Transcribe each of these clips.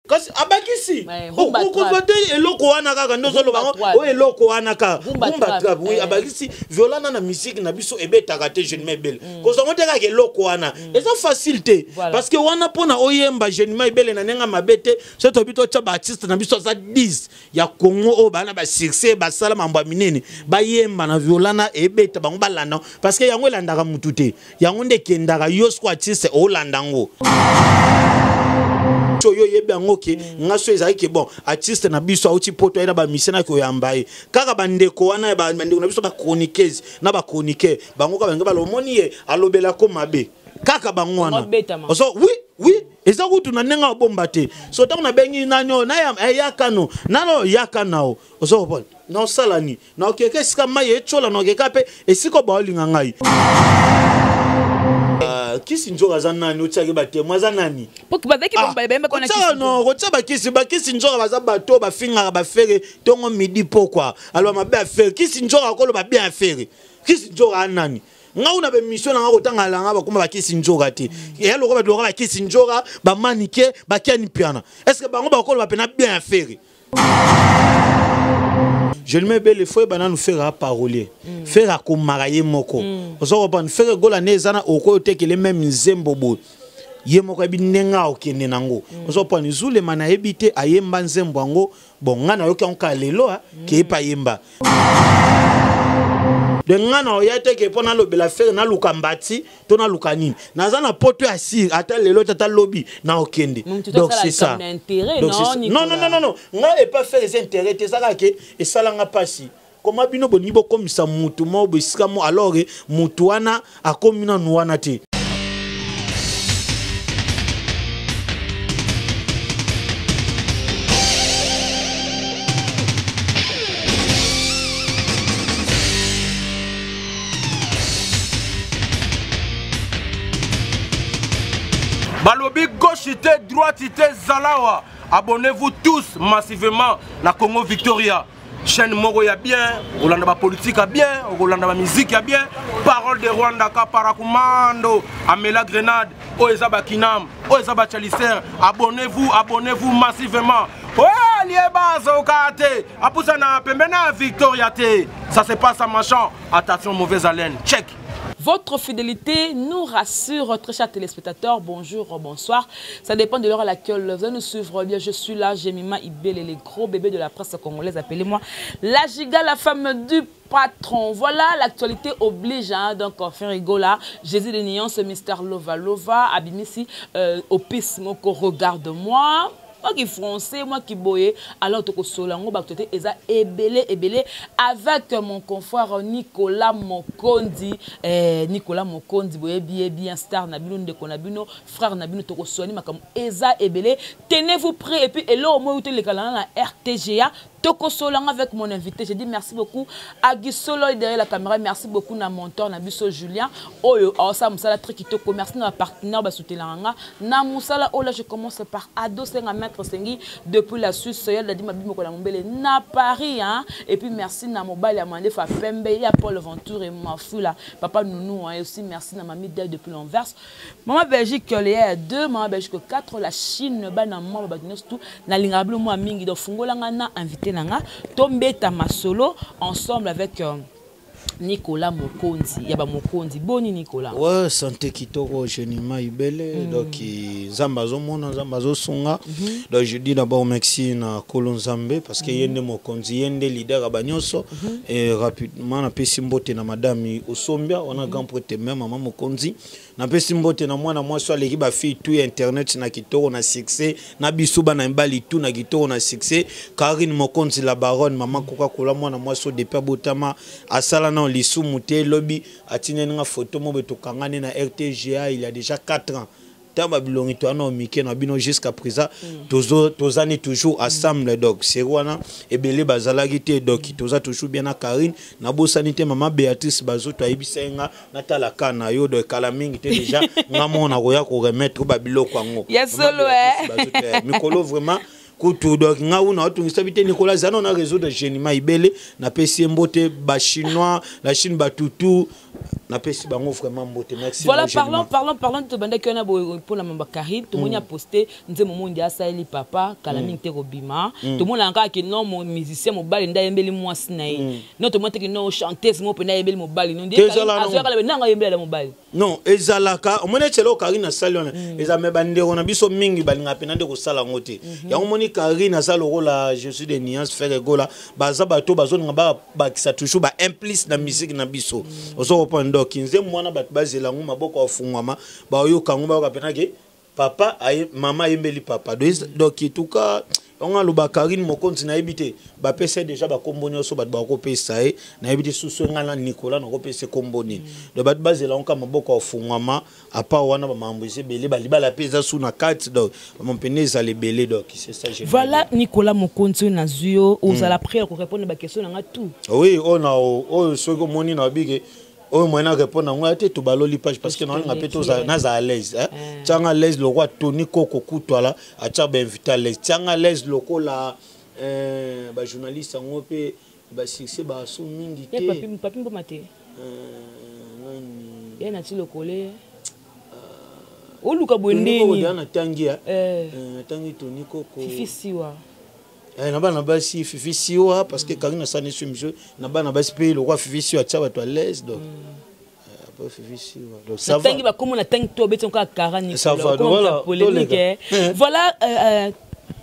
kasi abakisi okozwate eloko wana kaka ndozolo bango o eloko wana kaka rumba trap oui abakisi violana na musique na biso ebetaka te jeune mebele kozongo te kaka eloko wana eza facilité parce que wana pona oyemba jeune mebele na nenga mabete so to bito cha ba artiste na biso za 10 ya Congo o bana ba succès ba sala mambo minene ba yemba na violana ebeta bango balanda parce que yango elandaka mutu te yango nde kendaka yo squat artiste o landango yo yebe ngoke ngaso ezali ke bon artiste na biso auti poto ina ba misena ko yambaye kaka bandeko wana ba bandeko na biso ba chroniqueuse na ba chroniqueur bango ka banga ba lomoni ye alobela ko mabe kaka bango wana so oui eza kutu na nenga bomba te so tango na bengi nanyo na yakano nalo yakanao so bon no salani na okeke sika maye chola no okeka pe esiko ba olinga ngai kisi njoka za nani utsaki bate mwaza nani pokibadaki bomba kona kisi no kotsa kisi njoka baza bato ba finga ba fere tongo midi pokwa alors mabe affaire kisi njoka kolo ba bien affaire kisi njoka nani nga una be mission nga kotanga langa ba kuma ba kisi njoka te ya loko ba loko ba kisi njoka ba manike ba kiani piana est-ce que bango ba kolo ba pena bien affaire je ne me belle fois banana nous faire parolier faire à komaraye moko ozo ba faire gola nezana oko te que les mêmes nzembo ye moko binenga okene nango ozo pa nzule mana ebite ayemba nzembo ngo bonga na yoka onka lelo ke pa yemba de ngana oyate ke pona lobela faire na lukambati to na lukanini nazana poto asir ata lelo tata lobby na okende donc c'est ça non nga et pas faire les intérêts te ça ke et salanga pasi comment bino boni bo komisa mutu mo besika mo alors mutu wana akomina nuwana te Balobi gauchité, droitité, Zalawa. Abonnez-vous tous massivement na Congo Victoria. Chaîne Moro ya bien, Rolanda ba politique ya bien, Rolanda ba musique ya bien. Parole de Rwanda ka parakumando, Amela Grenade, Oezaba Kinam, Oezaba Chalicer. Abonnez-vous massivement. Ouais, lieba zokate. Apusa na pembena Victoria te. Ça se passe à machin. Attention mauvaise haleine. Check. Votre fidélité nous rassure, très chers téléspectateurs. Bonjour, bonsoir. Ça dépend de l'heure à laquelle vous allez nous suivre. Bien, je suis là, Jemima Ibele, les gros bébés de la presse congolaise. Appelez-moi la giga, la femme du patron. Voilà, l'actualité oblige. Hein, donc, faire rigola. Jésus de Nyon, ce mystère Lova. Abimisi, Opis Moko, regarde-moi. Moi qui français, moi qui boye, alors tu solango baktote eza ebele avec mon confrère Nicolas Mokondi boye bien star na bino ndeko na bino frère na bino to soni makam eza ebele tenez-vous prêts et puis elo mo uté le kala na RTGA Toko Solanga avec mon invité. Je dis merci beaucoup à Gisolo derrière la caméra. Merci beaucoup à mon mentor, Nabiso Julien. Oyo, Osa Moussala Trekitoko. Merci à ma partenaire Basoutelanga. Na Moussala, oh là, je commence par Ado Senga Maître Sengi depuis la Suisse. Soyal Dadi Mabimo Kolamombele na Paris. Hein? Et puis merci à Mobile Amandé Fa Pembe, à Paul Venture et Mafoula. Papa Nounou. Hein? Et aussi merci à Mamie Del depuis l'Anvers. Maman Belgique, il y a 2, Maman Belgique 4, la Chine, Banama, Babadinos, tout. Na Lingablo, moi, Mingi, donc Fungolanga na invité. Tombeta Masolo ensemble avec Nicolas Mokondi. Yaba Mokondi. Boni Nicolas. Ouais, santé kitoko Jemima Ibele. Donc Zambazo mona Zambazo songa. Donc je dis d'abord merci na Kolonzambe parce que yende Mokondi yende leader abanyoso et rapidement na pesi mbote na madame Osombia on a grand prêtre même maman Mokondi. Na pesi mbote na mwana mwasi aleki ba fille tout internet na kitoko na succès na bisuba na mbali tout na kitoko na succès Karine Mokondi la baronne maman Coca-Cola mwana mwasi de pa botama asala na lisu muté lobby atine nga photo mo beto kangane na RTGA il y a déjà 4 ans. Tamba bilongi to ana omike na bino jusqu'à présent tozani toujours ensemble donc c'est wana ebele bazalaki te donc toza toujours bien na Karine na bosanité maman Béatrice bazoto ayibisenga na talaka na yo de kalamingi te déjà ngamona koya ko remettre ba biloko ngo. Yes solo Mikolo vraiment Koutou donc ngauna otungisa bité Nicolas Zano na réseau de Jemima Ibele na pesi mbote ba chinois la Chine batutu Napesi bango vraiment mbote. Merci. Voilà, parlons de bande que na pour la mamba Karine, tout le monde a posté nze momo ndia saeli papa kala mingte robima. Tout le monde encore que non mon musicien mo bali nda yembeli mwasi na ye. Non tout le monde que non chanteuse mo pena yembeli mo bali non dia azaka na nga yembeli mo bali. Non, ezalaka, omone tshelo Karine na saliona. Ezame bande ona biso mingi balinga pena de ko sala ngote. Ya omoni Karine na sala rola je suis des nuances faire gola baza bato bazona ba kisa toujours ba implice na musique na biso. Ozo reprendre kinze mwana bat bazela nguma boko afungwama ba yoka nguma ba penake papa ay mama yembeli papa donc en tout cas on a le Karine mokonzi na ebité ba pesa déjà ba kombonyo so bat ba ko pesa e na ebité susu ngala Nicolas na ko pesa komboni de bat bazela onka maboko afungwama apa wana ba mambise belé ba libala pesa su na carte donc mon peneza les belé donc c'est ça. Voilà Nicolas mokonzi na zuyo ozala prêt ko répondre ba question na tout. Oui on a o so ko moni na bige. Oh, moi, je réponds à moi, tu as le page parce que nous avons à l'aise. Tu as à l'aise le roi Tony Coco Coutola, tu as invité à l'aise. Tu as à l'aise le roi la journaliste en OP, c'est Bassou Mingi. Papi Mbomate. Il y a un collé. Oh, Luka Bondé. Il y a un tangi. Tangi Tony Coco. Fifi Siwa. Naba basi Fifi Siwa parce que Karine ça ne suit monsieur naba basi paye le roi Fifi Siwa tu vas à l'aise donc après Fifi Siwa donc ça va. Tangi comme on a tangi to beton ka Karine. Ça va voilà.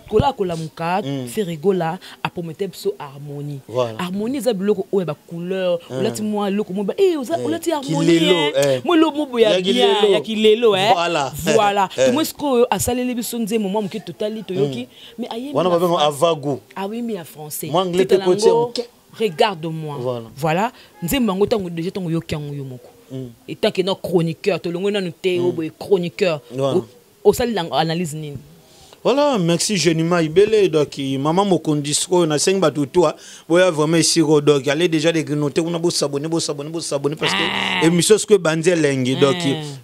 Voilà kola muka fait rigola a promettre so harmonie. Harmonie za biloko o ba couleur olati moi loko mo ba olati harmonie. Moi lo mo boya bien ya kilelo voilà. Tout moi ce que a salé biso nze moment mo ki totali toyoki mais aye. Wana ba bengo avago. Ah oui mais en français. Moi anglais te côté. Regarde-moi. Voilà. Nze mango tango déjà tango yoki yango yo moko. Et tant que non chroniqueur to longo na nous té o chroniqueur. Au sali analyse nini. Voilà, merci Jenima Ibele. Donc, maman Mokondisco, on a 5 batoutoua. Vous avez vraiment ici, donc, allez déjà les grignoter. On a beau s'abonner parce que émission ce que bandé lengi. Donc,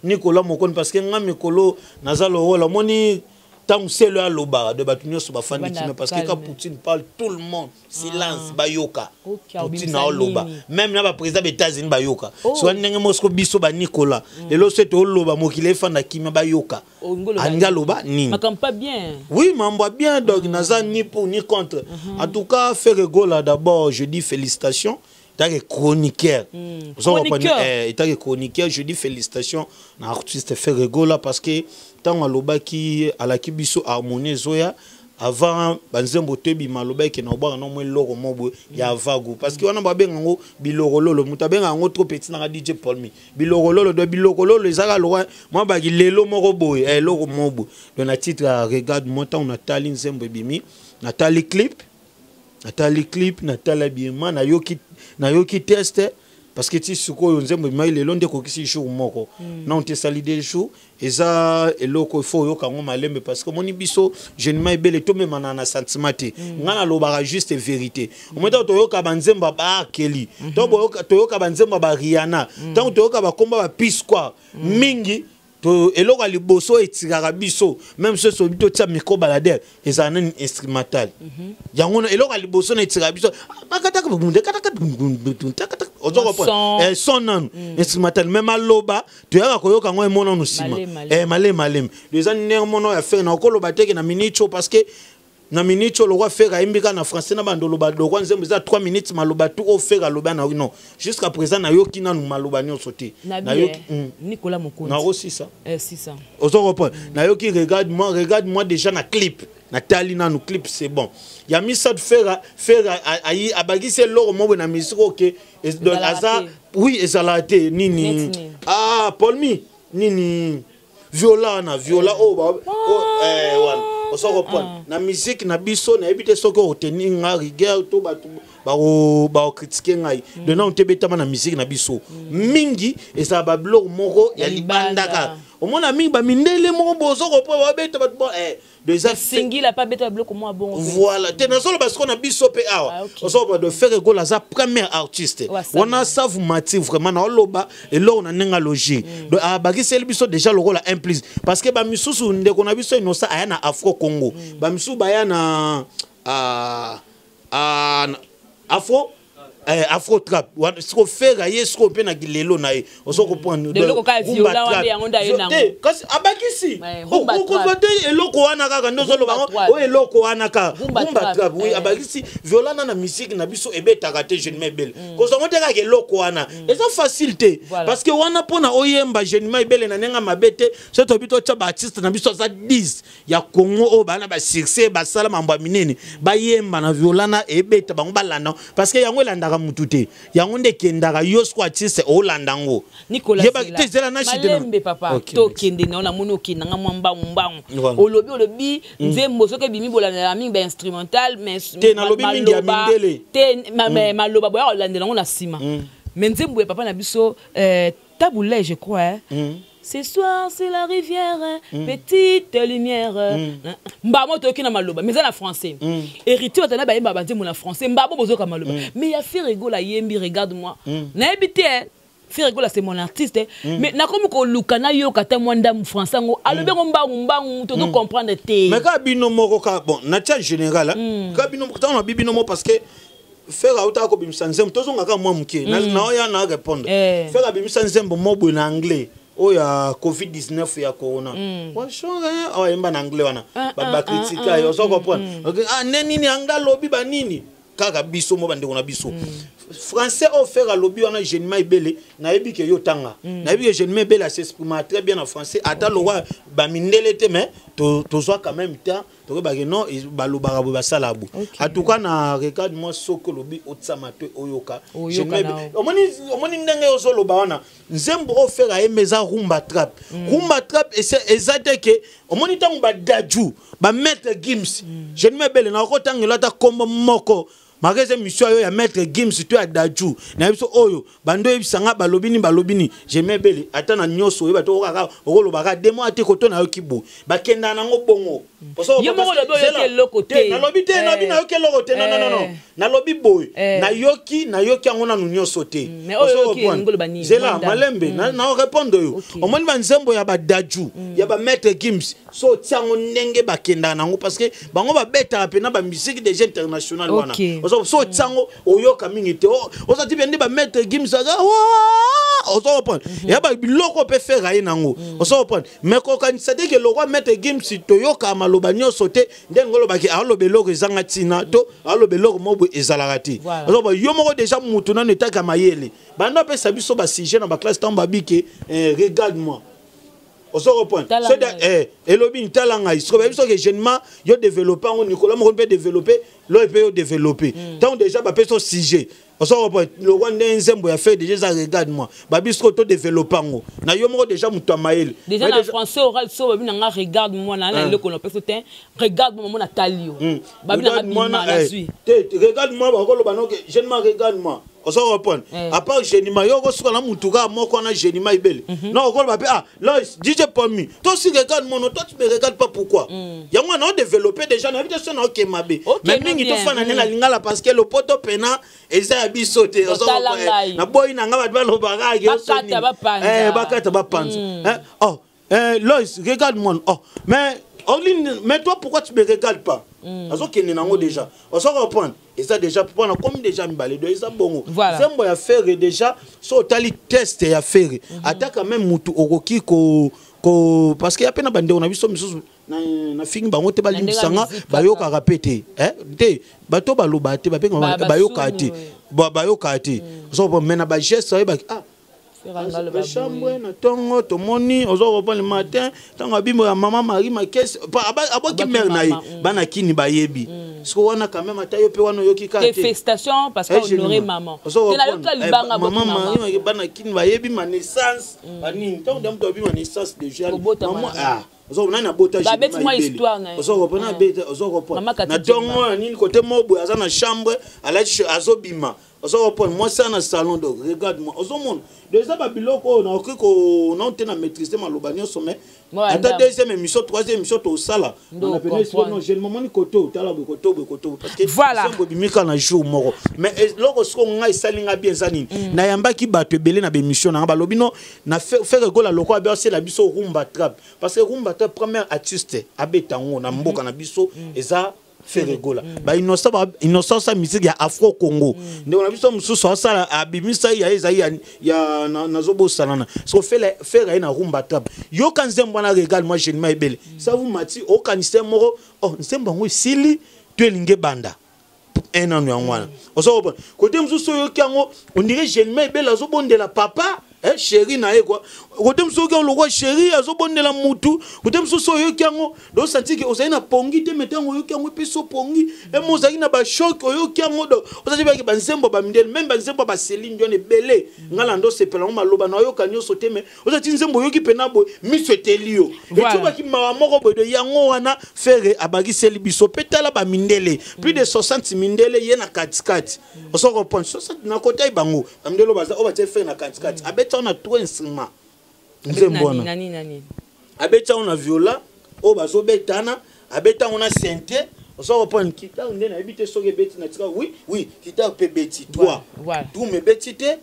Nicolas Mokon, parce que moi, Mikolo, Nazalo, la moni. Tant c'est le aloba de Batunio sur ma famille parce que quand Poutine parle tout le monde silence bayoka Poutine a oloba même là président des États-Unis bayoka soit n'engue Moscou biso ba Nicolas et l'autre c'est oloba mokile fanda kimia bayoka anga loba ni makam pas bien oui mambo bien donc naza ni pour ni contre en tout cas faire rigoler d'abord je dis félicitations. Il est chroniqueur. Chroniqueur, je dis félicitations à l'artiste Ferregola parce que tant à l'oba qui à la kibiso harmonie zoya avant banzembo tebi maloba qui na ba non moins loro mobo ya vago parce que on a ba bengo bilorololo mutabenga ngo trop petit na DJ Paulmi bilorololo de bilorololo ezaka loin moi ba lelo moko boy loro mobo donc na titre regarde moi tant on a tali nzembo bimi na tali clip Nathalie Biema na yoki test parce que tu suko nzembo mail le londe ko kisi jour moko na on te sali des jours eza eloko faut yoka ngo malembe parce que moni biso jeune mai belle to même na sentiment ngana lo ba juste vérité au moment to yoka banzemba ba keli to yoka banzemba ba Rihanna tant to yoka ba komba ba peace quoi mingi to eloko liboso etikaka biso même ce sobito tia micro balader ezana instrumental yango eloko liboso na etikaka biso makataka son nan instrumental même aloba to yaka koyoka ngo emona no sima malem les années mono ya faire na koloba teke na minicho parce que na minicho le roi faire imbika na français na bando loba do kwanza za 3 minutes maloba tout au faire loba na non jusqu'à présent na yoki na maloba nyo sauté na yoki Nicolas Mokonzi na aussi ça 600 ozo reprendre na yoki regarde-moi déjà na clip na tali na no clip c'est bon ya mis ça de faire ayi abagi c'est loro mo na musique OK donc aza oui ezalate nini Paulmi nini viola voilà on se reprend na musique na biso na ebité soko retenir nga rigueur to ba critiquer ngai de na on te betama na musique na biso mingi et ça ba blog moko ya libandaka au moins mingi ba mindele moko bozo reprend ba beta ba déjà singi la pas beta bloc moi bon voilà te na solo parce qu'on a biso pe awa on se reprend de faire go la sa première artiste on a ça vous mati vraiment na loba et là on a nenga logique donc a baki sel biso déjà le rôle implique parce que ba misusu ndeko na biso inosa aya na Afro Congo ba misu baya na Afro afro trap ce qu'on fait rayer ce qu'on peut na lelo na e oso comprendre de loko ka viola wa yango nda ye nango kasi abakisi ko vote eloko wana kaka ndozo lo bango o eloko wana ka rumba trap oui abakisi viola na musique na biso ebetaka te jeune mebele ko zongo te ka eloko wana eza facilité parce que wana pona oyemba jeune mebele na nenga mabete so to bito cha ba artiste na biso za 10 ya Congo o bana ba succès ba sala mambo minene ba yemba na viola na ebeta bango balana parce que yango landaka mutute yango nde kendaka yo squat artiste o landango Nicolas Malembe papa to kende na mono kinanga mwamba mbango olobi nzembo soke bimi bolana na mingi ba instrumental mais te na lobi mingi ya mindele te maloba boya olandela ngo na sima mais nzembo papa na biso Taboulay je crois ce soir c'est la rivière petite lumière mbamo toki na maloba mais na français hérité otana ba yemba banze na français mbabo bozoka maloba mais ya Ferrego la yembi regarde moi na ebité Ferrego la c'est mon artiste mais na comme ko lukana yo kata mwanda mu français ngo alobe ngo mbangu to comprendre te mais ka bino moko ka bon na tia général ka bino moko na bibino mo parce que faire auta ko bimisa nzembo tozonga ka mwa muke na oya na répondre faire bimisa nzembo mobo na anglais oh ya COVID-19 ya corona wa shonga oh yemba na anglais wana ba critique yo so comprendre ah nini anga lobi ba nini kaka biso mo bande na biso français au faire lobby wana jeune maibele na yebi ke yo tanga na yebi ke jeune maibele s'exprime très bien en français ata lo wa ba mindele te mais to zo quand même temps to ba ke non ba lo ba ba salabu en tout cas na regarde moi soko lobby otsama to oyoka jeune maibele omoni ndenge yo zo lo ba wana nzembo au faire a meza rumba trap et c'est exact que omoni tango ba daju ba mettre Gims jeune maibele na ko tangela ta kombo moko magaze mission yo ya maître Gims to ya daju na biso oyo bando ebisanga balobini j'aime bele ata na nyoso yeba to kaka okoloba ka demo ate koto na yo kibo bakenda nango bongo yo mo lobi yo ke lokote na lobi te na bina yo ke lokote non na lobi boy na yoki yango na nyoso te mais oyo ki ngoloba ni zela malembe na répondre yo omoni ba nzembo ya ba daju ya ba maître Gims so tiango ndenge bakenda nango parce que bango ba beta pe na ba musique des international wana so tsango oyoka mingi te oza ti bende ba mettre Gims aga wa ozo prendre ya ba biloko pe faire aye nango ozo prendre mais ko kan c'est que le roi mettre Gims to yoka maloba nyoso te ndengo lo ba ki alobe loko ezanga tina to alobe loko mobo ezalakati ozo ba yo moko déjà mutu na netaka mayele banda pe sabiso ba sujet na ba classe tamba bike regarde-moi ozo reprendre c'est elobi ntalanga isko ba biso que jeune yo développer on Nicolas mo peut développer lo peut développer tant déjà ba pe so sujet ozo reprendre le roi nzembo ya fait déjà regarde-moi ba biso to développer ngo na yo mo déjà mutu amaele déjà na français oral so ba bina nga regarde-moi na le ko no pe so ten regarde-moi mo na talio ba bina nga na zui regarde-moi ba ko lo ba no que jeune regarde-moi ozo reprendre à part génima yo ko suka na mutuka moko na génima ibele non ko ba ah Lois DJ Pomi toi si regarde mon toi tu me regardes pas pourquoi yango on développer déjà na vite so na OK mabe mais mingi to fana na lingala parce que le poto pena eza ya biso te ozo reprendre na boy na nga ba lo baga ke bakata ba panza oh Lois regarde-moi oh mais toi pourquoi tu me regardes pas azo kene nango déjà ozo reprendre et ça déjà pour na comme déjà mbalé de ça bongo zembo ya faire déjà so tali test ya faire ata quand même mutu okoki ko parce que ya pena bande on a biso misusu na fingi bango te balimisanga bayoka rapete te bato baloba te bayoka te bayoka te so mena ba geste ba chambre na tongo to moni ozo reprendre le matin tango bimbo ya maman Marie ma caisse aboki mère na ye bana kini bayebi parce que wana quand même ata yo pe wana yoki ka te félicitations parce qu'on honorer maman te na yoka libanga maman Marie bana kini bayebi ma naissance bani tango dem to bi ma naissance de jeune maman ozo na botage ba beti moi histoire na ozo reprendre bête ozo reprendre na tongo nini côté mobo aza na chambre alachi azobima ozo reprendre moi ça na salon donc regarde-moi ozo monde déjà ba biloko na okiko na tena maîtriser maloba nyoso mais ata deuxième émission troisième émission to sala on appelle ça non j'ai le moment ni koto tala koto parce que sembo bimika na jour moko mais loko sko ngai salinga bien zanini na yamba ki bato belé na émission na ba lobino na faire gola loko ba c'est la biso rumba trap parce que rumba trap premier artiste abetango na mboka na biso eza Ferregola ba innocent sa musique ya Afro Congo nde on a biso mususu ça abimisa ya nazobo salana so faire na rumba tab yo kanzembo na regal moi Jenima Ibele ça vous mati o kanise moko oh nsembo ngo sili to elinge banda un an ngwana oso côté mususu yo kango on dirait Jenima Ibele azobondela papa chéri na ye quoi côté mususu ke lo chéri azobondela mutu côté mususu yo kango do senti ke osaina pongi te metango yo kango piso pongi e mozaki na ba choc yo kango do osati ba ke banzembo ba mindele même banzembo ba Céline Dion ebele ngala ndo sepela ngo maloba na yo kanyo sote me osati nzembo yo ki pena bo miso telio et tout ba ki mawa moko bo de yango wana faire abaki seli biso petala ba mindele plus de 60 mindele ye na katikati oso comprendre 60 na kota ibango mindele baza o ba te faire na katikati abeta on a trois instruments nani abeta on a viola o bazo betana abeta on a synthé on s'en reprend kita on na habité so ke beti na tika oui kita pe beti toi tout me betite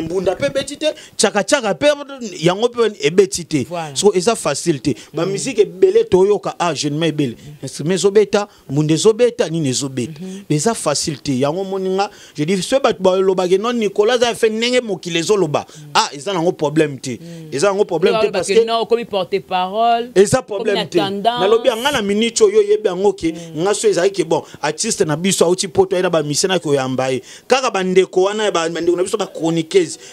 mbunda pe betite chaka pe yango pe ebetite so eza facilité ba musique belé toyoka Jenima Ibele instrument zo beta mbunde zo beta ni nezo beta mais eza facilité yango moninga je dis ce bat ba lobage non Nicolas a fait nenge mokile zo loba eza nango problème te eza nango problème te parce que non comme porter parole eza problème te na lobi nga na minute yo yebe yango ke nga so eza ke bon artiste na biso auti poto ina ba misena ko yambaye kaka bandeko wana ba bandeko na biso ba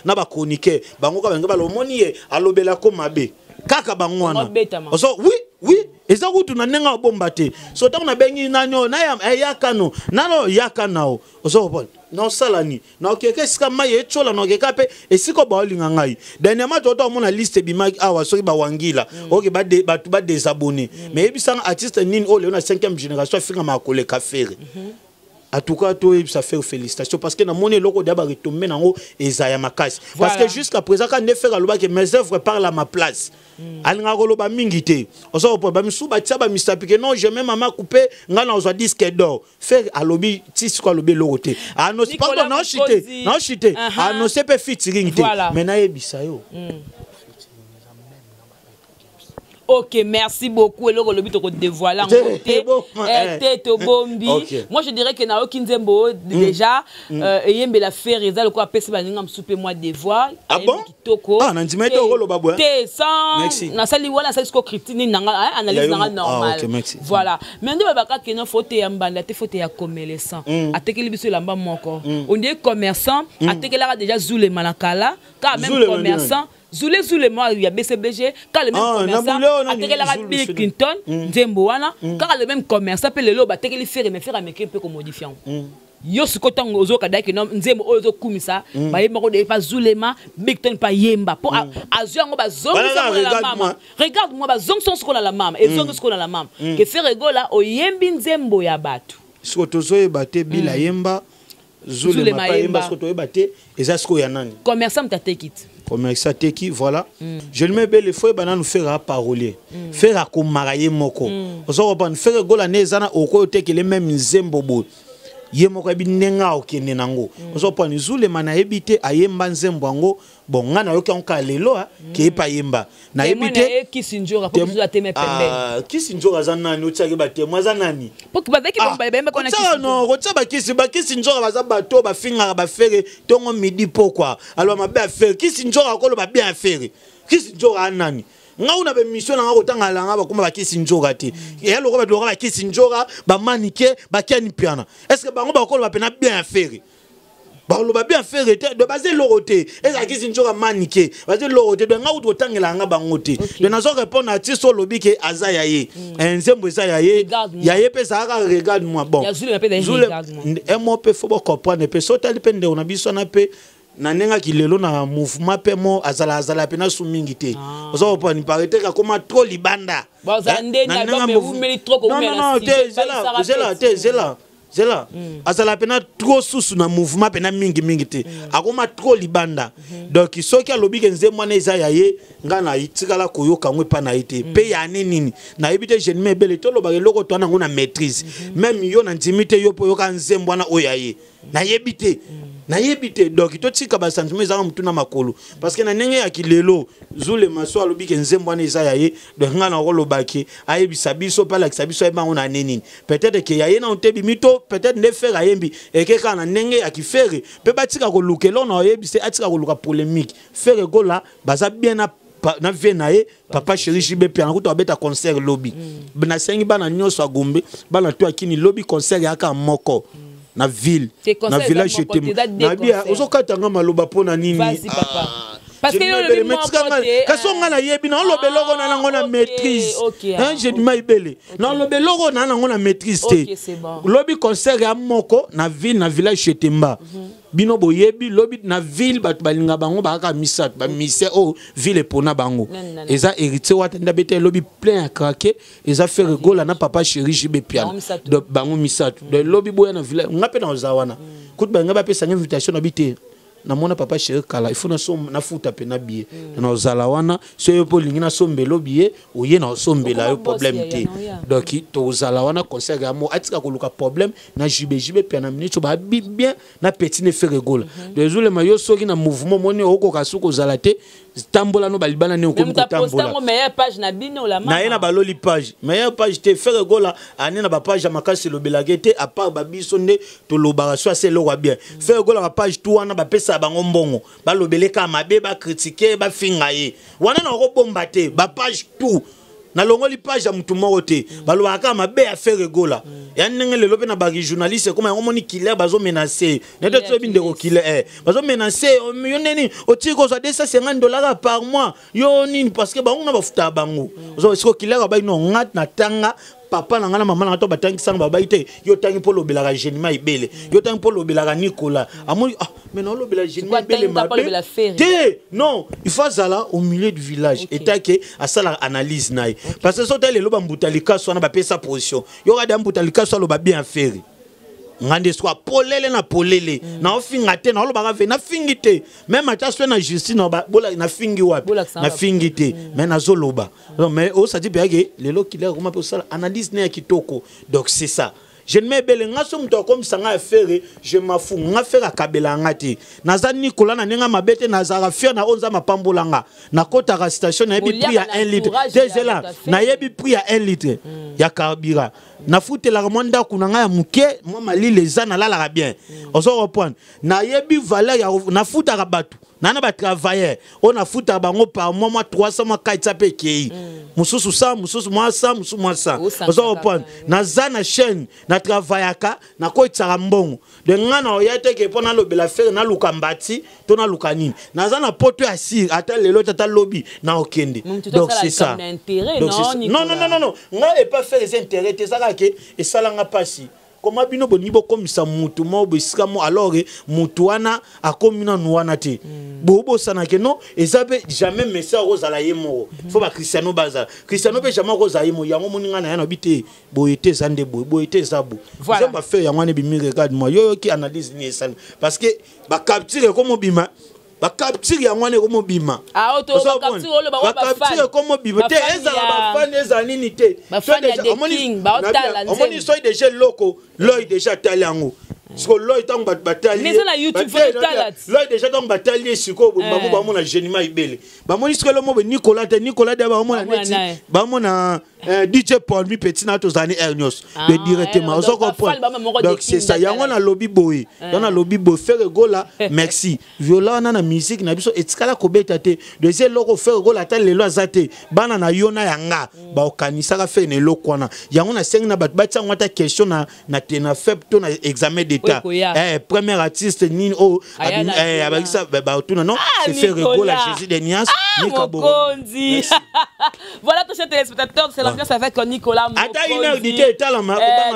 na ba chroniqueur bango ka banga balomoni ye alobela ko mabe kaka bango wana so oui eza kutu na nenga bomba te so tango na bengi nanyo na yakano nalo yakanao so bon non salani na okeke sika maye echola na okeka pe esiko ba olinga ngai dernièrement toto mona liste bimaki awa soki ba wangila oke ba désabonner mais ebisanga artiste nini o leona 5e génération finga makole ka faire. En tout cas, ça fait félicitations parce que dans mon éloque d'abord retombé dans haut et Zaya Makasi. Parce que jusqu'à présent, quand on fait que mes œuvres parlent à ma place. Alanga goloba mingité. On s'en reprend. Bah misu batia bah mistapique non j'ai même maman coupé. Ngana on disque d'or. Faire à lobby tis quoi lobby loroté. Ah non c'est pas non chité. Ah non c'est pas featuring. Mais na yebisa yo. Ok, merci beaucoup. Et le lobby te dévoile en côté. Moi, je dirais que na Kinzembo déjà yembe la faire ça le quoi pèse baningam souper moi des voix. Ah bon? Ah, nan dimete o lo babwa. Te sans na sali wala sali ko critique nanga analyse nanga normal. Voilà. Mais ndo babaka que non faut te yambanda te faut te ya commerçant. Atekeli biso lamba moko. On dit commerçant, atekela déjà Zoule Malakala, quand même commerçant. Zoule moi il y a BCBG quand le même commerçant atekela Bill Clinton Nzembo wana quand le même commerçant peut le loba tekeli faire mais faire américain peu comme modifiant yo sikoto ngozo kadaki non Nzembo ozo kumisa ba yemba ko de pas Zulema Big Ton pas yemba pour azio ngo ba zongo la mama regarde moi ba zongo son la mama et zongo son la mama que faire rigola o yembi Nzembo ya batu sikoto zo yebate bila yemba Zulema pas yemba sikoto yebate eza siko ya nani commerçant tatekit commerçant teki voilà Jenima Ibele faut bana nous faire parolier faire à komaraye moko ozo reprendre faire gola nezana oko tekele même Nzembo bo yemoko ebinenga okende nango ozo prendre Zulema na ebite ayemba Nzembo ngo bon ngana yoka onka lelo ke pa yemba na ebite kisinjora ko biso ateme pembe kisinjora zanani otsaki bate mwa zanani pour que bazaki bemba kona kisinjora non kotsa kisinjora baza bato ba finga ba faire tongo midi pourquoi alors ma bien faire kisinjora ko lo ba bien faire kisinjora nani nga una be mission nga kotanga langa ba kuma ba kisinjora te ya loko ba loko ba kisinjora ba manike ba kiani piana est-ce que bango ba ko lo ba pena bien faire Baolo ba bien faire de baser loroté et la kisinjora maniqué baser loroté de nga uto tangela nga bangote de nazo répondre artiste lobby ke azaya ye Nzembo azaya ye yaye pe ça regarde moi bon et moi pe faut comprendre pe sotali pe nde ona biso na pe na nenga kilelo na mouvement pe mo azala pe na sumingi te ozo pa ni parete ka koma trop libanda Zela azala pena trop sous na mouvement pena mingi te akoma trop libanda donc soki alobi ke Nzembo na eza yaye ngana itikala koyoka ngwe pa na ite pe ya nini na ebite Jenima Ibele to loba loko to na ngona maîtrise même yo na ndimite yo po yoka Nzembo na oyaye na yebite na yebite donc to tika ba sentiment za mutuna makolo parce que na nenge ya kilelo zule maso alobi ke nzembo na eza yaye de ngana rolo baki ayebisa biso pa la kisabiso eba on a nini peut-être que yaye na ontebi mito peut-être ne faire ayembi et que kana nenge ya kifere pe batika ko lukelo na yebise atika ko luka polémique faire gola baza bien na venaye papa chéri jibe pia na kuto beta concert lobby na sengi bana nyoso agombe bana to akini lobby concert yaka moko na ville na village j'étais na bia ozokata nga maloba pona nini vas-y papa parce que le kasonga na yebi na lobeloko na nango na maîtrise hein j'ai dit maibele na lobeloko na nango na maîtrise OK c'est bon lobby concert ya moko na ville na village j'étais bino boyebi lobby na ville bat balinga bango baka misat ba mise o ville pona bango eza héritier watenda bete lobby plein à craquer eza faire rigola na papa chéri jibe piano de bango misat de lobby boya na ville ngape na ozawana kutu banga ba pesa invitation na bité na mona papa chéri kala il faut na som na futa pe na billet na ozalawana so yo polingi na sombelo billet oye na sombela yo problème té donc to ozalawana concert ya mo atika ko luka problème na jibe pe na minute ba bien na petit ne fait rigola désolé mayo soki na mouvement moni oko kasuko zalate tambola no balibana ne ko tambola meilleure page na bino la na ena baloli page meilleure page te fait rigola ani na ba page makasi lo belagete à part ba biso nde to lobara so c'est lo bien fait rigola ba page tout wana ba pesa bango mbongo ba lobeleka mabe ba critiquer ba finga ye wana na ko bomba te ba page tout na longoli page ya mutu moko te balobaka mabe ya faire rigola ya ndenge lelo pe na ba journaliste comme on moni killer bazo menacer neto to binde ko killer bazo menacer yo neni o tiko so $250 par mois yo nini parce que bango na bafuta bango so killer ba ino ngat na tanga papa na ngana mama na to batangi sang ba baite yo tangi po lobelaka Jenima Ibele yo tangi po lobelaka Nicolas amoni mais non lobela Jenima Ibele mabe te non il faut zala au milieu du village et que à ça la analyse naï parce que so tele lo ba mbutalika so na ba pesa position yo ga mbutalika so lo ba bien faire ngande soit polele na polele na ofinga te na lo ba ve na fingite même ataswe na justice na bola na fingi wapi na fingite mais na zoloba mais o ça dit bien que lelo killer comment peut ça analyse na kitoko donc c'est ça je ne m'ébelle ngaso mto comme ça nga faire je m'en fous nga faire akabela ngati naza Nicolas na nenga mabete na zara faire na onza mapambolanga na kota ra station na yebi prix à 1 litre déjà là na yebi prix à 1 litre ya carburant na futela monda kunanga ya muke moi mali les ana la la bien on se reprend na yebi valeur ya na futaka batu nana ba travailler on a futa bango par mois 300 mois 400 pe kei mususu 100 mususu moi 100 mususu moi 100 on se reprend na zana chaîne na travaillaka na ko tsara mbongo de ngana oyate ke pona lobela faire na lukambati to na lukani na zana poto ya sir ata lelo tata lobby na okende donc c'est ça non nga et pas faire les intérêts ça que et ça langa passi comment bino bonibo comme ça mutu mo besika mo alors mutu wana akomina nuana te bobo sana ke non et ça peut jamais message rose ala yemo faut ba Cristiano baza Cristiano peut jamais rose ala yemo yango moninga na yana bité boyete zande boyete zabu ça va faire yango ne bimi regarde moi yo qui analyse ni ça parce que ba capture comme bima ba capture yango ne comme bima auto ba capture ba capture comme bima te ezala ba fan ezali ni te omoni soy déjà loco l'œil déjà talango parce que l'œil tant batali mais na YouTube l'œil déjà tant batali siko ba mona Jenima Ibele ba moni ce que le mot Nicolas de ba mona neti ba mona DJ Paul mi petit na to zani Ernios de directement on se comprend donc c'est ça yango na lobby boy dans lobby boy faire gola merci viola na musique na biso etikala ko beta te deuxième loko faire gola ta lelo azate bana na yona yanga ba okanisa ka faire ne lokwana yango na sengi na bat batsa ngata question na tena feb to na examen d'état premier artiste ni o abakisa ba tuna non c'est faire gola Jésus de Nias Nikabo voilà tous ces téléspectateurs c'est l'ambiance avec Nicolas Mokondi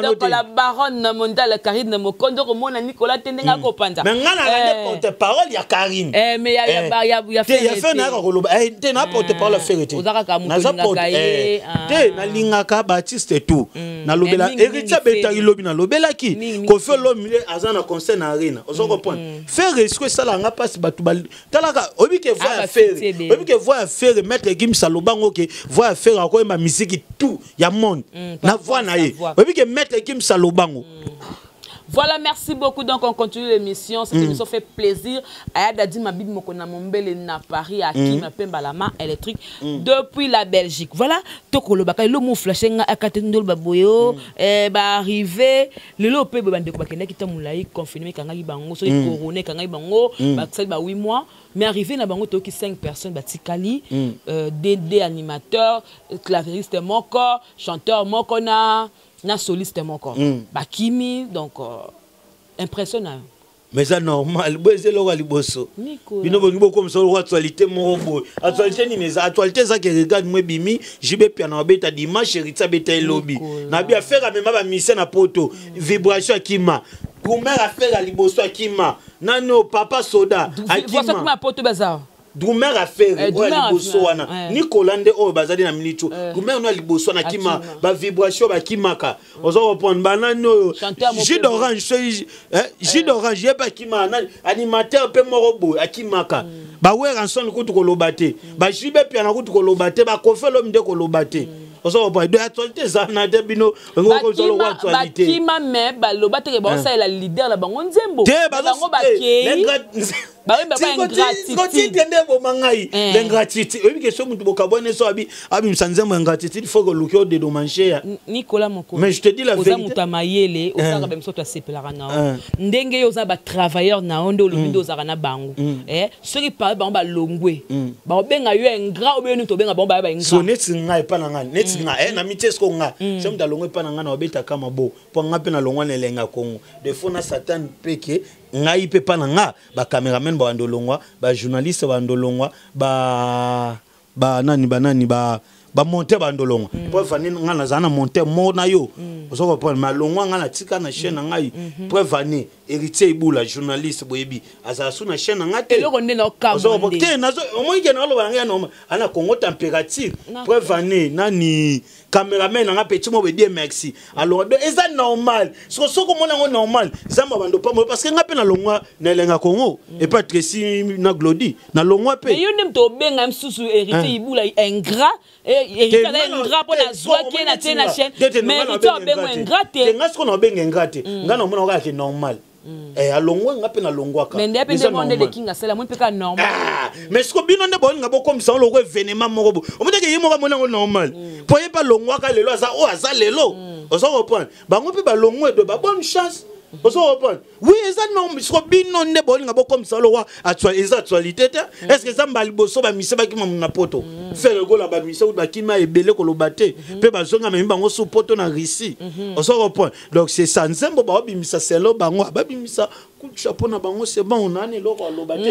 donc la baronne mondiale Karine Mokondo remona Nicolas tendenga kopanda mais ngana porte-parole ya Karine mais ya fait na koloba na porte-parole ferité na lingaka Baptiste tout na lobela héritier betari lobi na lobela ki ko fait l'homme azana concert na arena on se comprend faire est-ce que ça la nga passe batu talaka obi ke voix faire mettre Gim Salobango ke voix faire ko ma musique tout ya monde na voix na ye obi ke mettre Gim Salobango Voilà, merci beaucoup. Donc, on continue l'émission. Cette émission fait plaisir. Ayada dit ma bible mokona mombele na Paris à qui m'appelle Balama électrique depuis la Belgique. Voilà. Toko le bakay le mou flashé nga akatendol baboyo ba arrivé le lo pe bande ko bakenda kita mulai confiné kanga bango so couronné kanga bango ba ça ba 8 mois mais arrivé na bango toki 5 personnes batikali DD animateur, clavieriste moko, chanteur moko na soliste moko. Bakimi donc impressionnant. Mais ça normal, c'est le roi liboso. Bino bongo comme ça actualité morobo. Actualité ni mais actualité ça qui regarde moi bimi, jibe piano beta dimanche chéritza beta lobby. Na bien faire même ba mission na poto, vibration akima. Goumère affaire à liboso akima. Nano papa soda akima. Voici comment poto bazar. Goumère affaire à liboso wana. Nicolande o bazali na milicho. Goumère no liboso na kima, ba vibration ba kimaka. Ozo reprendre banano jus d'orange, jus d'orange yeba kima animateur pe morobo akimaka. Ba we ranson ko to kolobate. Ba jibe piano ko to kolobate, ba kofelo mde kolobate. Ozo reprendre de actualité ça na de bino ngo ko lo actualité. Ba kima me ba lobate ke ba sa la leader la bango nzembo. Bango ba kei. Bah oui, bah ingratitude. L'ingratitude. Oui, que ce que tu abonné sur abi msanzemo ingratitude, il faut que le cœur de domanger. Nicolas Moko. Mais je te dis la vérité. Oza mutamayele, oza kabem so to sepelaka na. Ndenge oza ba travailleur na ondo lo bindo oza na bango. Ceux qui parlent ba longwe. Ba benga yo ingrat obenu to benga ba ingrat. So netsinga epa na ngani, netsinga na mitesko nga. Sem da longwe pa na ngana obeta kama bo. Po nga pe na longwa nelenga kongo. De fona satan peke ngai pe pa na nga ba cameraman ba ndolongwa ba journaliste ba ndolongwa ba nani ba monter ba ndolongwa po fani nga na zana monter mo na yo osoko pa malongwa nga na tika na chaîne ngai po fani héritier ibula journaliste boyebi aza su na chaîne nga te eloko nde na kama osoko te nazo omoike na lo banga no ana Congo température po fani nani cameraman nga petit mo be dire merci alors est normal soko mona ngo normal zamba bando pa parce que nga pe na longwa na lenga Congo et pas Tracy na Glody na longwa pe mais yo nem to benga msusu héritier ibula ingrat héritier ingrat pour la joie qui na tena chaîne mais to benga ingrat te nga siko na benga ingrat te nga na mona ka normal alongwa nga pe na longwa ka mais ndé pe ndé de kinga sala mo pe ka normal mais siko bino ndé bon nga bo comme ça lo ko événement moko bo o moteke yimo ka mona ngo normal po ye pa longwa ka lelo aza o aza lelo ozo reprendre bango pe ba longwa de ba bonne chance ozo reprendre oui eza non siko bino ndé bon nga bo comme ça lo wa actualité est-ce que ça mbali boso ba mise ba ki na poto faire go la ba mise ou ba ki ma ebele ko lo baté pe ba zonga me bango sous poto na Russie ozo reprendre donc c'est ça nzembo ba bimisa selo bango ba bimisa coup de chapeau na bango c'est bon on a ne lo lo baté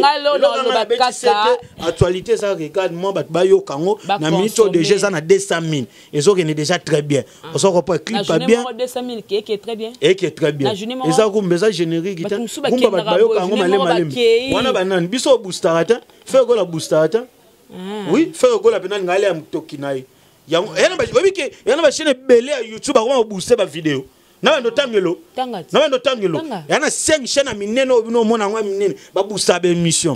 actualité ça regarde moi ba yo kango na mito déjà ça na 200 000 et on est déjà très bien ozo reprendre clip pas bien 200 000 qui est très bien et qui est très bien et ça kumbeza générique ita kumba ba yo kango malem wana banani biso boostarata faire go la boostarata oui faire go la penal ngale am tokinai yango yana ba obike yana ba chaîne belé à YouTube ba booster ba vidéo na ndo tangelo yana 5 chaîne mineno bino mona ngwa minene ba booster ba émission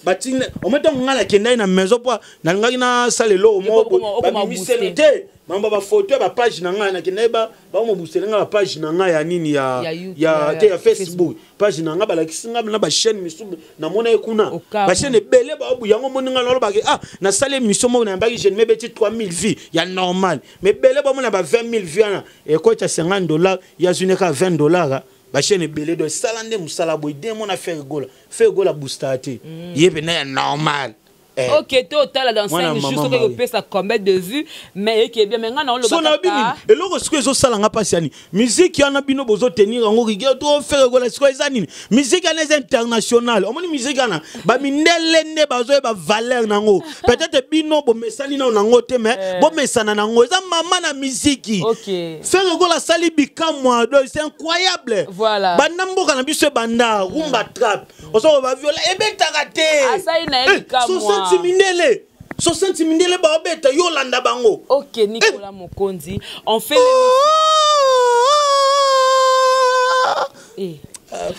batine o meto ngala kendai na maison po na ngaki na salelo mo ba misélité mamba ba photo ba page na nga na kineba ba mo booster nga ba page na nga ya nini ya Facebook page na nga ba lakisinga na ba chaîne misu na mona ekuna ba chaîne belé ba bu yango moninga lolo ba ah na sale émission mo na ba je ne mebeti 3000 vues ya normal mais belé ba mo na ba 20000 vues na et ko ta $50 ya juneka $20 ba chaîne belé do salande musala boy de mo na faire gola booster yebe na normal. Ok, total dans 5 jours, ce que peut ça combien de vues, mais qui est bien maintenant on le bat. Et le ce que ça l'a pas siani. Musique y en a bino bozo tenir en rigueur, to faire gola ce que zanini. Musique est internationale. On dit musique ana ba minele ne bazo ba valeur nango. Peut-être bino bo mesani na nango te mais bo mesana nango. Ça maman na musique. OK. Faire gola sali bikamwa, c'est incroyable. Voilà. Banambo kana biso banda rumba trap. On so ba viola e betakate. Ah ça il na bikamwa. 60 mindele ba obeta Yolanda bango. OK, Nicolas Mokonzi, on fait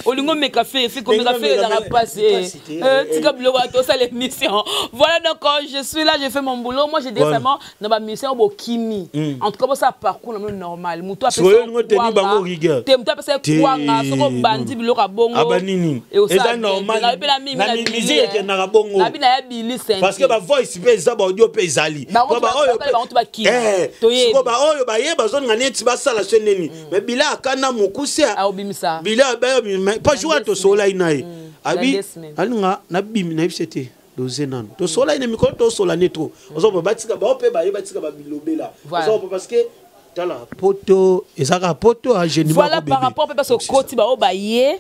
Olingo me café fait comme café dans la passe tika biloko to ça l'émission. Voilà donc je suis là, je fais mon boulot. Moi j'ai récemment dans ma mission au Kimi. En tout cas ça parcours normal. Muto a fait te muto a fait kwanga soko bandi biloko bongo. Abanini. Et ça normal. Na musique que na bongo. Na bina ya bili sen. Parce que ba voice pe za ba audio pe zali. Ba oyo ba ki. Siko ba oyo ba ye ba zone ngane ti ba sala seneni. Mais bila akana mukusia. A obimisa. Bila ba pas jouer to sola inae. Abi alinga na bimi na bisete. Dozenan. To sola ina mikolo to sola netro. Ozo ba batika ba ope ba ye batika ba bilobela. Ozo parce que tala poto ezaka poto a génie. Voilà par rapport parce que koti ba obaye.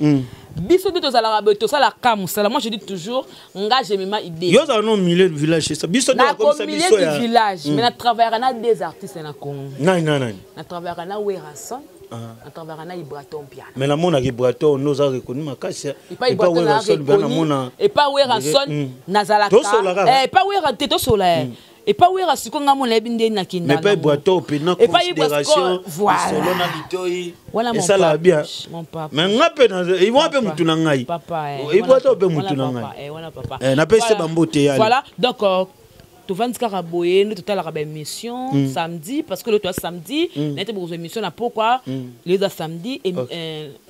Biso de la rabeto ça la camusala. Moi je dis toujours nga Jemima Ibele. Yo za no milieu de village ça. Biso de comme ça biso ya. Milieu du village mais na travailler na des artistes na Congo. Non. Na travailler na Werason. Na travailler na Ibraton Piano. Mais la mona Ibraton nous a reconnu makasi. Et pas Werason bien mona. Et pas Werason nazalaka. Eh pas Werason to sola. Et pas où est ce qu'on a mon lebinde na kinda. Mais pas boiteau pena considération solo na litoi. Voilà mon papa. Bien. Mon papa. Mais ngape na ils vont appeler mutu na ngai. Papa. Ils boiteau pe mutu na ngai. Voilà papa. Na pese bambote ya. Voilà donc tu vas ndika raboyer nous total la émission samedi parce que le toi samedi n'était pour émission là pourquoi les samedi et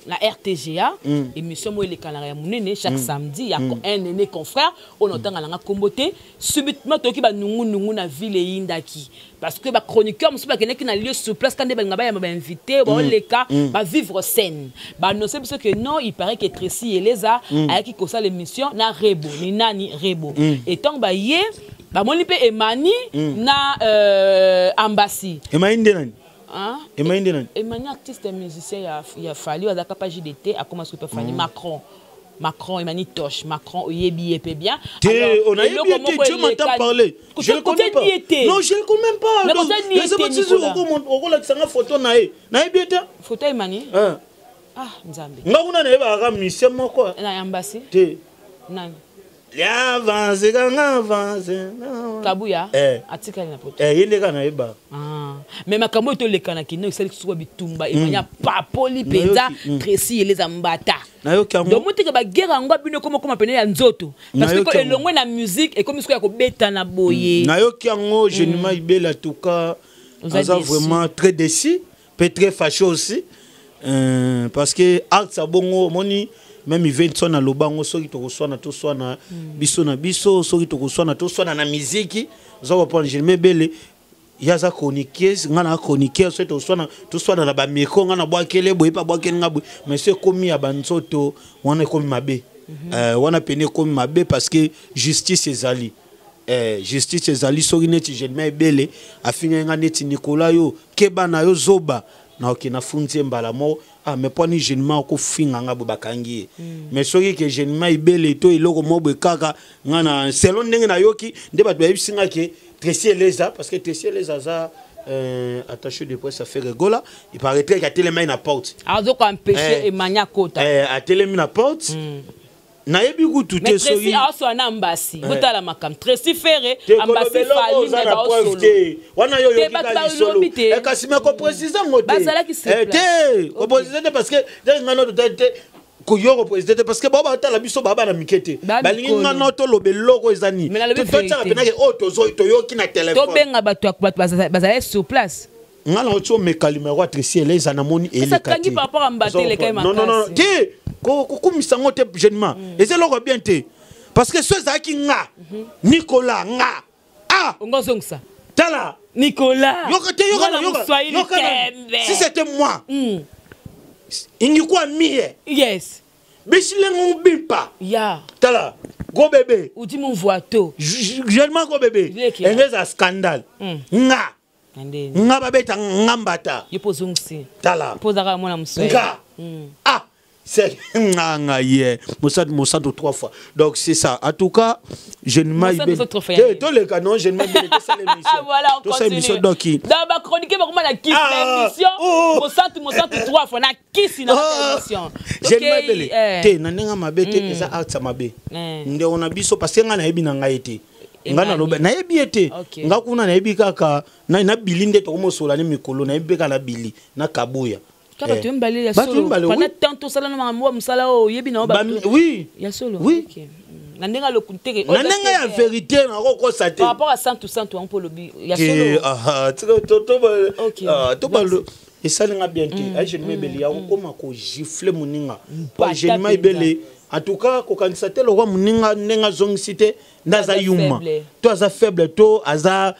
la RTGA émission moi les canards munene chaque samedi il y a un aîné confrère on entend nga komboté subitement to ki ba nungu na ville yindaki parce que ba chroniqueur monsieur ba qui na lieu sur place quand ba ngaba ya ba invité ba les cas ba vivre scène ba non c'est parce que non il paraît que Tracy et Eleza a qui ça l'émission na Rebo ni nani Rebo et tant ba yé ba moni pe Emani na Ambassi Emani nani hein Emani nani Emani artiste musicien ya fallu à la capacité d'été a commencé à faire Macron Emani Tosh Macron oyebi epé bien on a tu m'entends parler je le connais pas non je le connais même pas mais c'est c'est pas toujours on la sanga photo na bien photo Emani nzambe ngakuna na ba musicien moko na Ambassi te nani avance Kabuya atika na poto yende kana eba mais makambo to lekana kino isali kusuka bitumba imanya papoli peza Tracy Eleza Mbata donc mutika ba guerre ngwa bino koma pene ya nzoto parce que elongwe na musique et comme ce ya ko beta na boye na yoki yango Jemima Ibele en tout cas ça vraiment très déçu peut très fâché aussi parce que art ça bongo moni même il vient na lobango soki to koswana to swana biso na biso soki to koswana to swana na musique za ko prendre Jemima Ibele yaza chroniquer ngana chroniquer soki to swana na ba meko ngana bwakele boye pa bwakele ngabwe mais c'est komi ya banzoto wana komi mabe wana pene komi mabe parce que justice ezali justice ezali soki neti Jemima Ibele afinga nga neti Nicolas yo keba na yo zoba na okina funzie mbala mo mais pas ni Jemima ko finga nga bo bakangi mais soki que Jemima Ibele to iloko mo bwe kaka ngana selon ndenge na yoki nde ba bisinga ke Tracy Eleza parce que Tracy Eleza za attaché de presse ça fait rigola il paraîtrait qu'il a tellement na porte azo ko empêcher Emania Kota a tellement na porte na yebi kutu te soki mais Tracy aso na Ambassi botala makam Tracy Ferre Ambassi fali na ba solo wana yo yo kika solo e kasi me ko préciser ngote te ko préciser parce que ngano te ko yo ko préciser parce que baba tala biso baba na mikete balingi ngano to lobeloko ezani to tsaka pena ke auto zo to yo ki na téléphone to benga bato bazala sur place ngana ocho mekalimero Tracy Eleza na moni ele kati par rapport à Mbatele kay makasi non ti ko kumisa ngote jeune et c'est loko bien te parce que ceux zaki nga Nicolas nga ngozongsa tala Nicolas yokote si c'était moi ingikuwa mie yes bisilengo bimpa tala go bébé uti mon voito jeune go bébé engeza scandale nga babeta ngambata yepozongsi tala pozaka mona muswe c'est Mossad 3 fois donc c'est ça en tout cas Jemima Ibele tous les canons Jemima Ibele ça l'émission voilà on continue dans ma chronique comment la kiss l'émission Mossad 3 fois na kiss na l'émission Jemima Ibele te na nenga mabete ça art mabe nde on a biso parce que nga na yebi na ngai te ngana loba na yebi ete ngakuna na yebi kaka na bilinde to mosola ne mikolo na yebi kala bili na Kabuya Kaka tu m'balé ya solo. Pendant tant ça là na moi musala o yebi na ba. Oui. Ya solo. Oui. Nandenga le kunteke. Nandenga ya vérité na ko saté. Par rapport à 100% on peut le ya solo. To ba et ça n'a bien été. Je ne me beli ya ko ma ko gifler moninga. Je ne me beli. En tout cas, quand on s'attelle au roi moninga nenga zong cité naza yuma. To aza faible to aza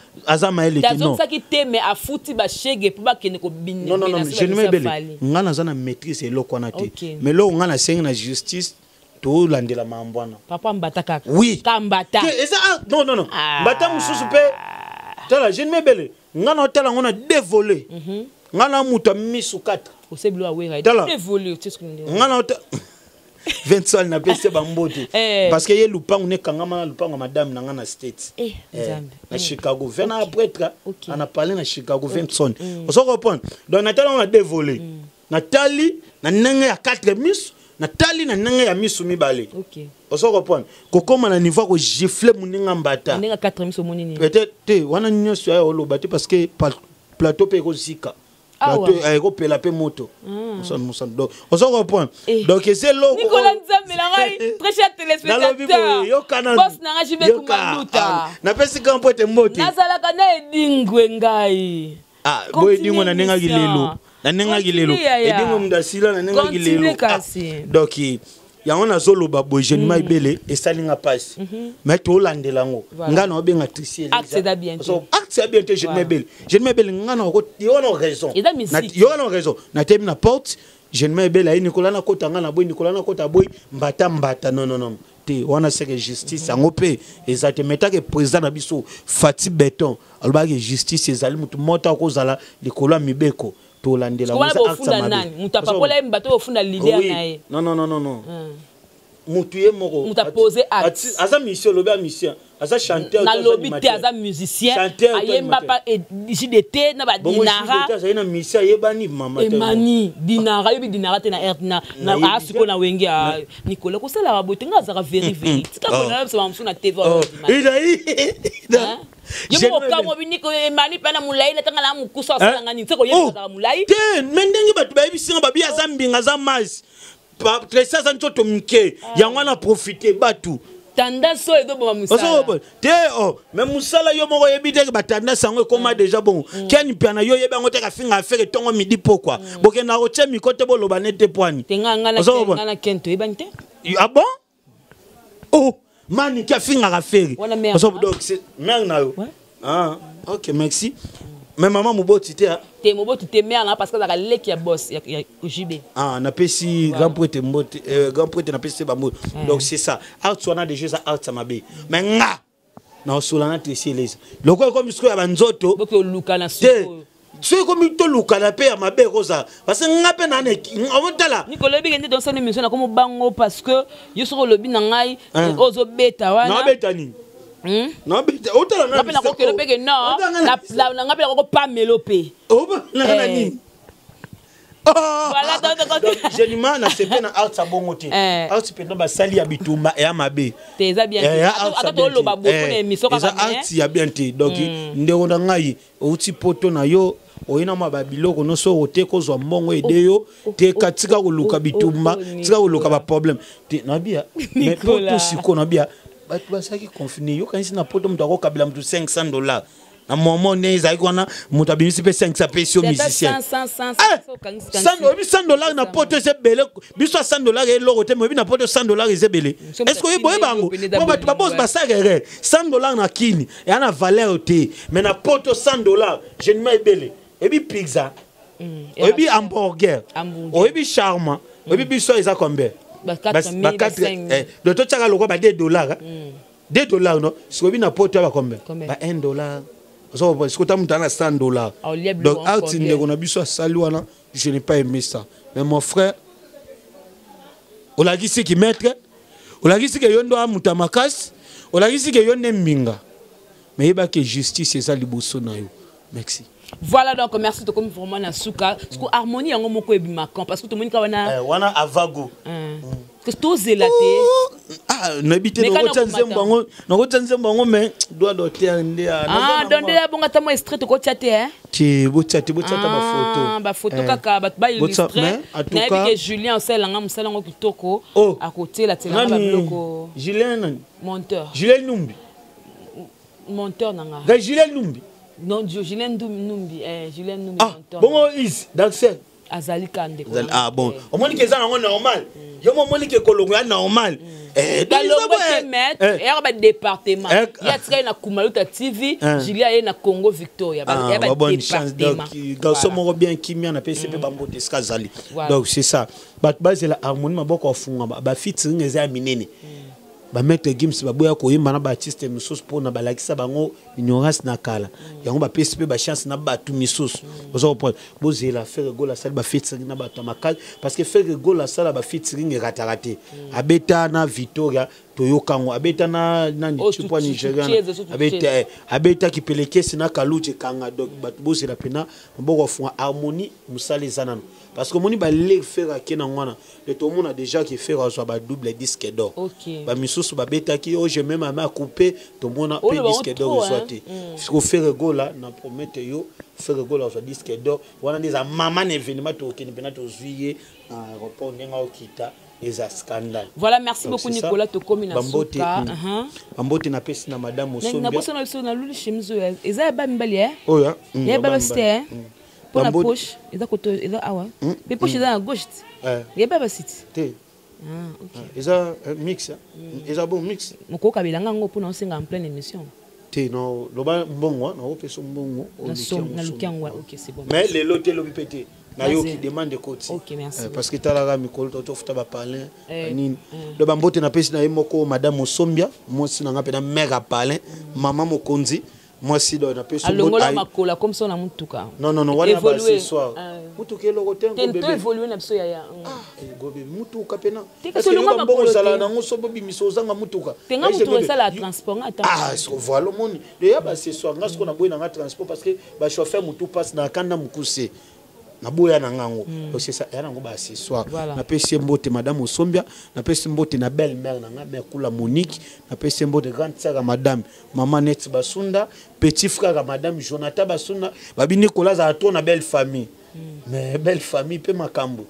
maele non. Dans ça qui t'aime à fouti ba chege pour ba kene ko bin. Non, je ne me beli. Ngana za na maîtrise elo kwana te. Mais lo ngana senga na justice to landela mambwana. Papa mbata kaka. Oui. Kambata. Non. Mbata mususu pe. Tala je ne me beli. Ngana tala ngona dévolé. Ngana muta misu 4. Au seblo a wera. Dévolé, tu sais ce que ngana 20 sol na pese bambote parce que ye lupango ne kangama lupango madame nanga na States na Chicago vena prêtre on a parlé na Chicago 20 sol on se comprend donc Nathalie on a dévolé Nathalie na nanga ya 4 miss Nathalie na nanga ya misu mibale on se comprend ko koma na niveau ko gifler muninga mbata nanga 4 miss monini peut-être te wana nyonso ya olobati parce que plateau pe ko zika plateau pela pe moto on se reprend donc c'est l'eau Nicolas Nzambe la très cher téléspectateur boss nanga jibe kumaluta na pesi kampo te moto nazala kana edingwe ngai boy dingo na nenga gilelo edingo mdasila na nenga gilelo donc ya on a zolo ba bojenement ibele et salinga passe mais to landelango ngana obenga tricie acte da bien acte bien te je me belle ngana ko yo no raison na temi na porte je me belle ai Nicolas na kota ngana boy Nicolas na kota boy mbata non te wana c'est que justice en opé exactement meta que président na biso Fati Beton alba que justice ezali mutu mota ko zala likolo mibeko to landela non mutu ye moko muta poser acte aza mission loba mission aza chanteur na lobby te aza musicien ayemba pa JDT na ba dinara aza na mission yebani mama te mani dinara yobi dinara te na na asiko na wenge a Nicolas ko sala ba bote ngaza ka vérifier tika ko na ba msu na TV Yemo kamo biniko mani pana mulai na tangala mukusa sanga ni tseko yemo ka mulai te mendenge batu ba bisinga ba bia zambinga za mas pa tresa za ntoto mke yango na profiter batu tendance so edo ba musala te même musala yo moko yebite ba tendance sango koma déjà bon ken piana yo yeba ngote ka finga affaire tongo midi pourquoi boke na roche mikote boloba nete poani tenga na kento ebante ah bon mani qui a fini à faire. Donc c'est mère na yo. OK, merci. Mais maman Moboti te Moboti te mère parce que la leki ya boss ya JB. Na pesi grand prêtre Moboti grand prêtre na pesi ba mot. Donc c'est ça. Art sona déjà ça art ça mabe. Mais nga na solana te les. Loko comme ce ya banzoto. Boko luka na siko. C'est comme tout le canapé à ma belle rosa. Parce que n'a pas n'a Nicolas Bigende dans son émission comme bango parce que yo sur le binangai ozo beta wana. Non beta ni. Non beta autant na pena ko le pege non na ngapela ko pa melope. Oh na ni. Voilà donc généralement na c'est bien art sa bongote. Art peut ba sali ya bitumba et amabe. Teza bien. Ata lo ba boko na émission ka bien. Art ya bien te. Donc ndeko na ngai outi poto na yo oyina maba biloko no so ote ko zo mbongo edeyo te katika koluka bitumba tika koluka ba problème te na bia mais poto siko na bia batu basaki confiner yo kanisi na poto mutako kabila mutu $500 na moment ne ezaki kwana mutu abimisi pe 500 peso musicien $100 na poto ezebele biso $100 eloko te mobi na poto $100 ezebele est-ce que boye bango mo batu babos basakere $100 na kini ya na valeur te mais na poto $100 je ne m'ebele ebi pizza ebi hamburger ebi shawarma ebi biso eza combien ba 4 de to tchaka loko ba $2 $2 non si ebi na poto ba combien ba $1 so parce que tamu tana $100 donc art ndeko na biso sali wana je n'ai pas aimé ça mais mon frère olagisi ki maître olagisi ke yondo amuta makasi olagisi ke yonne mbinga mais yeba que justice eza liboso na yo merci. Voilà donc merci de comme vraiment na suka parce que harmonie yango moko ebimaka parce que tout le monde ka wana wana avago que to zelaté n'habite mais doit doter donner bon ata moi extrait ko tchate hein ti botsati ma photo ba photo kaka ba ba illustré na que Julien oselanga musalango kitoko à côté la télé ba bloko Julien monteur monteur nanga ga Julien Numbi non Julien Numbi Julien Numbi monteur bon is d'accès azali kande bon au moins que ça normal yo mo moni que kolongo ya normal ba département ya tsika na Kumaluta TV Julia ye na Congo Victoria ba département garçon moko bien kimia na PCP bambo teskazali donc c'est ça bat base la harmonie maboko afunga ba featuring eza minene ba mettre Gims ba boya ko yimba na ba artiste misos pona ba lakisa bango ignorance na kala yango ba PCP ba chance na ba tu misos ozo point bozela faire gola sala ba featuring na ba tamakal parce que faire gola sala ba featuring ratarate abeta na Victoria toyokango abeta na chupwa Nigeria abeta kipeleke sina kaluche kanga donc bat bozela pena mboko fwa harmonie musale zanano parce que moni ba le faire akena ngwana le tout monde a déjà qui fait reçoit ba double disque d'or ba misus ba beta ki je même à couper tout monde a pe disque d'or reçoité faut faire go là na promettre yo faire go là soit disque d'or wana des maman événement to kini pena to juillet report ndenga okita les scandales. Voilà, merci beaucoup Nicolas Tokomi na suka. Bambote na pesi na madame Osombia. Na boso na biso na lulu chemizo. Eza ba mbali Oh ya. Ya ba sté. Pour la poche, eza koto eza awa. Mais poche eza à gauche. Ya ba site. Té. OK. Eza mix. Eza bon mix. Moko kabelanga ngo pour na senga en pleine émission. Té no loba mbongo na opeso mbongo. Na lukiangwa. OK, c'est bon. Mais les lotés lo bipété. Na yo qui demande de côté. OK, merci. Parce que talaga mikolo to futa ba parler nini. Le bambote na pesi na yemoko madame Osombia, moi si na ngapena mère à parler, maman Mokonzi, moi si do na pesi mbote. Alongola makola comme ça na mutuka. Non, wana ba ce soir. Mutuka lo kote ngo bébé. Tento évoluer na biso ya. Gobe mutuka pena. Parce que longa makola sala na ngoso bobi misoza nga mutuka. Tenga mutuka sala transport ata. So voilà moni. Le ya ba ce soir ngasko na boy na transport parce que ba chauffeur mutu passe na kanda mukuse. Na boya na ngango c'est ça yana ngo ba ce soir na pesi mbote madame Osombia na pesi mbote na belle mère na nga mère kula Monique na pesi mbote grande sœur à madame maman Net Basunda petit frère à madame Jonathan Basunda babi Nicolas a to na belle famille mais belle famille pe makambo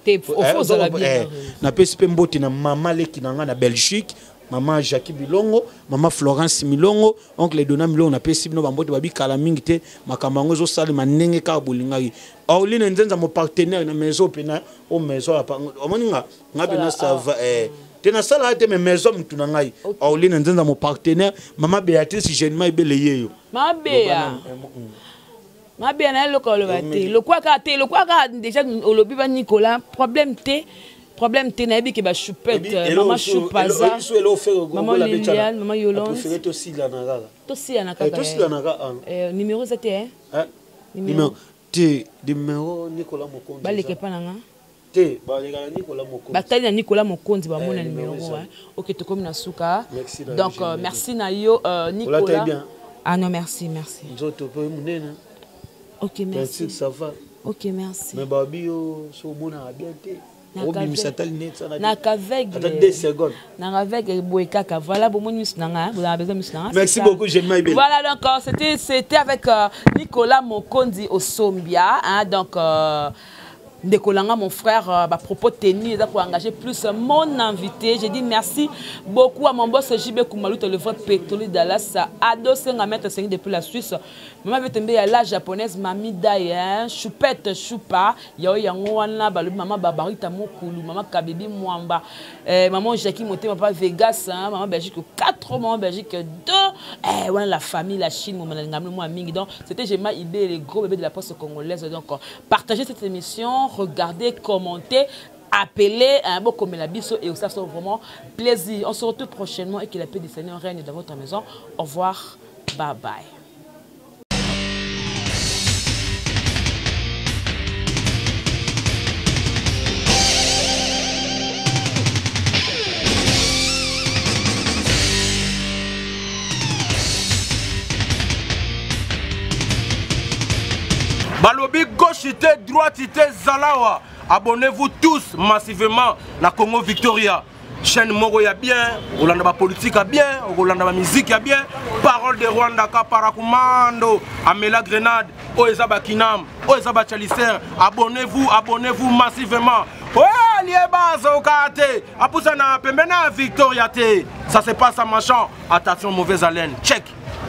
na pesi pe mbote na maman leki na nga na Belgique maman Jackie Bilongo, maman Florence Milongo, oncle Dona Milongo na pesi bino bambote babi kala mingi te makambo ngo zo sali manenge ka bolingai. Auline nzenza mo partenaire na maison pena o maison apa omoninga ngabe na sava tena sala te me maison mtu na ngai. Auline nzenza mo partenaire mama Béatrice Jeanne ibele yeyo. Mabea. Mabea na lokolo bate. Lokwa ka déjà olobi ba Nicolas problème te na ebi ke ba choupette maman choupaza maman Liliane maman Yolande préféré to sila na gaga to sila na gaga numéro c'était numéro te numéro Nicolas Mokonzi baleke pa nanga te baleka na Nicolas Mokonzi batali na Nicolas Mokonzi ba mona numéro OK to komi na suka donc merci na yo Nicolas ah non merci nzoto pe munene OK merci ça va OK merci mais babi yo so mona bien te Merci beaucoup, j'aime. Voilà, donc c'était avec Nicolas Mokonzi Osombia, hein, donc Ndekolanga, mon frère, à propos tenus, pour engager plus mon invité. J'ai dit merci beaucoup à mon boss JB Kumaluta, le vrai pétrolier Dallas, Ado Sengamet, depuis la Suisse. Maman veut tomber à la japonaise, Mami Dayen, Choupette Choupa, Yao Yangoana, Maman Babarita Mokulu, Maman Kabibi Mwamba, Maman Jackie Moté, Papa Vegas, Maman Belgique 4, Maman Belgique 2, voilà la famille, la Chine, Maman Mingi. Donc c'était Gemma Ibé, les gros bébés de la poste congolaise. Donc partagez cette émission, regardez, commentez. Appelez un beau comme la biso et ça sera vraiment plaisir. On se retrouve prochainement et que la paix du Seigneur règne dans votre maison. Au revoir, bye bye. Balobi gauchité, droitité, Zalawa. Abonnez-vous tous massivement à Congo Victoria. chaîne moko ya bien, olanda ba politique ya bien, olanda ba musique ya bien, parole de Rwanda ka parakumando, Amela Grenade, Oeza Bakinam, Oeza Bachaliser, abonnez-vous massivement. Ouais, liébazo kate, apousa na pembena Victoria te. Ça se passe à Machan, attention mauvaise haleine. Check.